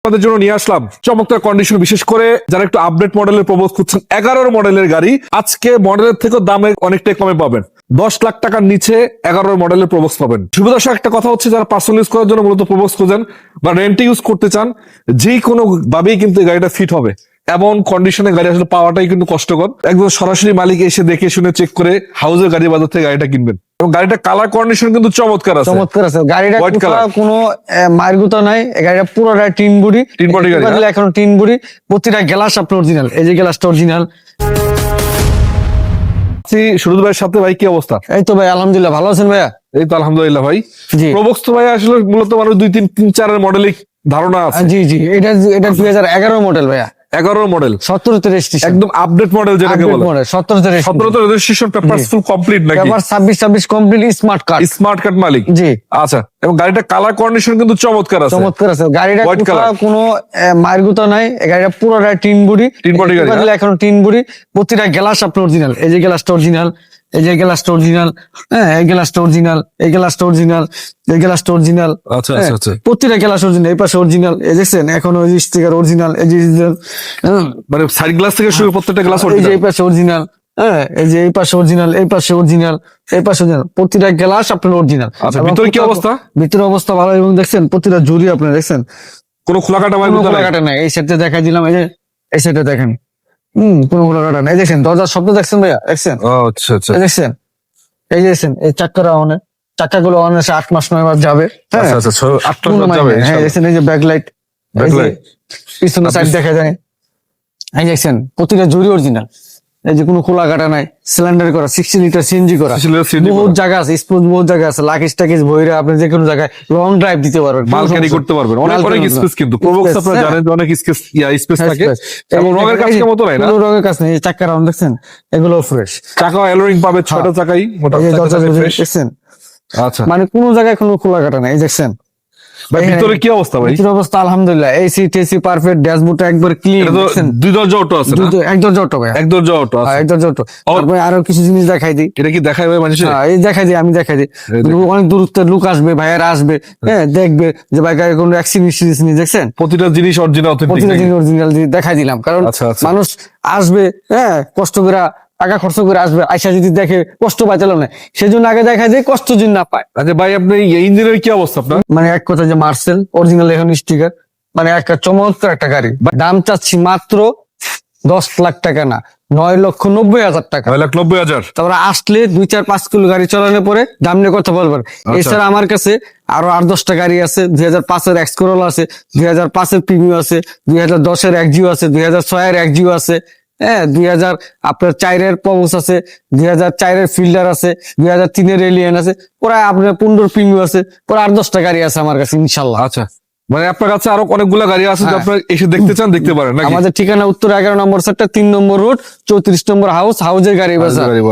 আপনাদের জন্য নিয়ে আসলাম চমৎকার কন্ডিশন, বিশেষ করে যারা একটু আপডেট মডেলের প্রবোজ খুঁজছেন। 11 মডেলের গাড়ি আজকে মডেলের থেকে দামে অনেকটাই কমে পাবেন। 10 লাখ টাকার নিচে 11 মডেলের প্রবোজ পাবেন। সুবিধাসহ একটা কথা হচ্ছে, যারা পার্সোনাল ইউজ করার জন্য মূলত প্রবোজ খোঁজেন বা রেন্টে ইউজ করতে চান, যে কোনো ভাবেই কিন্তু এই গাড়িটা ফিট হবে। এমন কন্ডিশনে গাড়ি আসলে পাওয়াটাই কিন্তু কষ্টকর। একদম সরাসরি মালিক এসে দেখে শুনে চেক করে হাউজের গাড়ি বাজার থেকে গাড়িটা কিনবেন। এবং গাড়িটা কালার কন্ডিশন কিন্তু চমৎকার আছে, চমৎকার আছে গাড়িটা। White color। কোনো মারগুতা নাই, এই গাড়িটা পুরোটা টিন বডি। টিন বডি গাড়ি, হ্যাঁ? এখন টিন বডি, প্রতিটা গ্লাস আপনার অরিজিনাল। এই যে গ্লাসটা অরিজিনাল। সুরজ ভাইয়ের সাথে ভাই কি অবস্থা? এই তো ভাই আলহামদুলিল্লাহ, ভালো আছেন ভাইয়া? এই তো আলহামদুলিল্লাহ ভাই। জি প্রবোজ তো ভাই আসলে মূলত মানুষ 2 3 4 মডেলই ধারণা আছে। জি জি, এটা 2011 মডেল ভাইয়া। 11 মডেল, 17তে রেজিস্ট্রেশন, একদম আপডেট মডেল যেটাকে বলে। 17তে 17 রেজিস্ট্রেশন, পেপারস ফুল কমপ্লিট নাকি? Paper 26 complete, smart card. Smart card মালিক। জি আচ্ছা, এবং গাড়িটা কালার কন্ডিশন কিন্তু চমৎকার আছে। চমৎকার আছে গাড়িটা। White color। কোনো মারগুতা নাই, এই গাড়িটা পুরোটা টিন বডি। টিন বডি গাড়ি, হ্যাঁ? এখন টিন বডি, প্রতিটা গ্লাস আপনার অরিজিনাল। এই যে গ্লাসটা অরিজিনাল, এই যে গ্লাসটা অরিজিনাল, হ্যাঁ, এই গ্লাসটা অরিজিনাল, এই গ্লাসটা অরিজিনাল, এই গ্লাসটা অরিজিনাল। আচ্ছা আচ্ছা আচ্ছা, প্রতিটা গ্লাস অরিজিনাল, এই পাশে অরিজিনাল, এই দেখছেন এখন ওই স্টিকার অরিজিনাল, এই যে original, হ্যাঁ, মানে সাইড গ্লাস থেকে শুরু প্রত্যেকটা গ্লাস এই যে অরিজিনাল। এই পাশে অরিজিনাল, হ্যাঁ, এই যে এই পাশে অরিজিনাল, এই পাশে অরিজিনাল, এই পাশে অরিজিনাল, প্রতিটা গ্লাস আপনার অরিজিনাল। আচ্ছা, ভিতরে কি অবস্থা? ভিতরে অবস্থা ভালো, এবং দেখছেন প্রতিটা জুড়ি আপনি দেখছেন, কোনো খোলা কাটা কোনো খোলা কাটা নাই। এই সাইডে দেখাই দিলাম, এই যে এই সাইডে দেখেন, কোনো খোলা কাটা নাই। এই দেখছেন দরজার শব্দ দেখছেন ভাইয়া, দেখছেন? আচ্ছা আচ্ছা এই দেখছেন, এই যে দেখছেন এই চাক্কাটা অনেক, চাক্কাগুলো অনেক 8 মাস 9 মাস যাবে। হ্যাঁ, আচ্ছা আচ্ছা, 8 কোনো মাস যাবে। হ্যাঁ, দেখছেন এই যে ব্যাকলাইট, Backlight। পিছনে সাইড দেখা যায়। এই দেখছেন প্রতিটা জুড়ি অরিজিনাল, এই যে কোনো খোলা কাটা নাই। সিলিন্ডার করা, 60 লিটার সিএনজি করা, 60 লিটার CNG বহুত করা। জায়গা আছে, স্পেস বহুত জায়গা আছে। লাকিস টাকিস ভইরা আপনি যে কোনো জায়গায় লং ড্রাইভ দিতে পারবেন, মাল ক্যারি করতে পারবেন। অনেক মাল অনেক carry করতে স্পেস, কিন্তু পারবেন। প্রবোক্স Space, আপনারা হ্যাঁ। জানেন যে অনেক স্পেস থাকে। Space। এবং এই রঙের কাজ এই কেমন নাই না? কোনো রঙের কাজ নেই। এই চাক্কা রাউন্ড দেখছেন, এগুলো ফ্রেশ। চাকা এলোরিং পাবে, 6টা চাকাই এই যে মোটামুটি দরজা ফ্রেশ। দেখছেন, আচ্ছা মানে কোনো জায়গায় কোনো খোলা কাটা নাই। এই দেখছেন ভাই, এখানে- ভিতরে কি অবস্থা ভাই? ভিতরের অবস্থা আলহামদুলিল্লাহ, এসি টেসি পারফেক্ট, ড্যাশবোর্ডটা একবার ক্লিন। এটা তো 2 দরজা অটো আছে না? এক দরজা অটো ভাই, 1 দরজা অটো আছে। এক দরজা অটো। তারপরে আরো কিছু জিনিস দেখাই দিই। এটা কি দেখায় ভাই মানুষের? হ্যাঁ, এই দেখাই দিই, আমি দেখাই দিই। এই দেখেন। অনেক দূরত্বের লোক আসবে, ভাইয়ারা আসবে, হ্যাঁ, দেখবে যে ভাই গাড়ির কোনো অ্যাক্সিডেন্ট নেই, দেখছেন? প্রতিটা জিনিস অরিজিনাল অথেন্টিক। প্রতিটা জিনিস অরিজিনাল দেখাই দিলাম, কারণ আচ্ছা, আচ্ছা। মানুষ আসবে, হ্যাঁ, কষ্ট করে টাকা খরচ করে আসবে, আইসা যদি দেখে কষ্ট পাইতে না, সেই জন্য আগে দেখাই দেয়, কষ্ট যদি না পায়। আচ্ছা ভাই, আপনি ইঞ্জিনের কি অবস্থা আপনার? মানে এক কথা যে মার্সেল অরিজিনাল এখন স্টিকার, মানে একটা চমৎকার একটা গাড়ি। দাম চাচ্ছি মাত্র 10 লাখ টাকা না, 9,90,000 টাকা। 9,90,000। তারপরে আসলে 2-4-5 কিলো গাড়ি চালানোর পরে দাম নিয়ে কথা বলবেন। এছাড়া আমার কাছে আরো 8-10টা গাড়ি আছে। 2005-এর এক্স করোলা আছে, 2005-এর প্রিমিও আছে, 2010-এর এক্সিও আছে, 2006-এর এক্সিও আছে, হ্যাঁ, 2000 আপনার 4-এর প্রবোস আছে, 2004-এর ফিল্ডার আছে, 2003-এর এলিয়ান আছে, প্রায় আপনার 15 প্রিমিও আছে, প্রায় 8-10টা গাড়ি আছে আমার কাছে ইনশাল্লাহ। আচ্ছা, মানে আপনার কাছে আরো অনেকগুলা গাড়ি আছে, যদি হ্যাঁ। আপনারা এসে দেখতে চান দেখতে পারেন নাকি? আমাদের ঠিকানা উত্তর 11 নম্বর সেক্টর, 3 নম্বর রোড, 34 নম্বর হাউস, হাউজের গাড়ি বাজার। গাড়ি